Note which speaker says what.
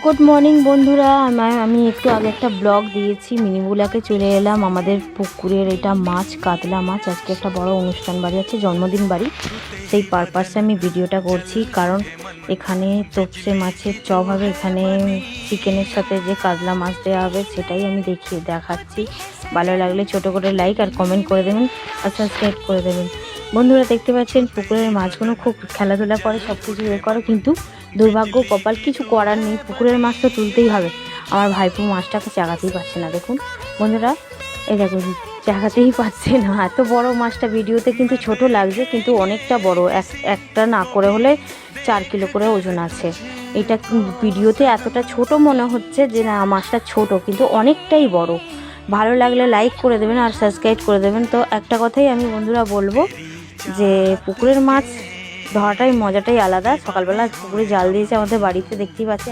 Speaker 1: Good morning বন্ধুরা, আমি একটু আগে একটা ব্লগ দিয়েছি। মিনিবুলাকে চলে এলাম। আমাদের পুকুরের এটা মাছ, কাতলা মাছ। আজকে একটা বড় অনুষ্ঠান বাড়ি আছে, জন্মদিন বাড়ি। সেই পারপাসে আমি ভিডিওটা করছি, কারণ এখানে তোপসে মাছের চপ হবে, এখানে চিকেনের সাথে যে কাতলা মাছ দেওয়া হবে সেটাই আমি দেখাচ্ছি। ভালো লাগলে ছোট করে লাইক আর কমেন্ট করে দেবেন আর সাবস্ক্রাইব করে দেবেন। বন্ধুরা দেখতে পাচ্ছেন পুকুরের মাছগুলো খুব খেলাধুলা করে, সব কিছু করে, কিন্তু দুর্ভাগ্য কপাল, কিছু করার নেই। পুকুরের মাছ তো তুলতেই হবে। আমার ভাইপো মাছটাকে চাগাতেই পারছে না। দেখুন বন্ধুরা, এই দেখুন, চাগাতেই পারছে না। এত বড় মাছটা ভিডিওতে কিন্তু ছোট লাগছে, কিন্তু অনেকটা বড়। একটা না করে হলে 4 কিলো করে ওজন আছে। এটা ভিডিওতে এতটা ছোট মনে হচ্ছে যে না, মাছটা ছোট, কিন্তু অনেকটাই বড়। ভালো লাগলে লাইক করে দেবেন আর সাবস্ক্রাইব করে দেবেন। তো একটা কথাই আমি বন্ধুরা বলবো যে পুকুরের মাছ ধরাটাই মজাটাই আলাদা। সকালবেলা পুকুরে জাল দিয়েছে আমাদের বাড়িতে, দেখতেই পাচ্ছি।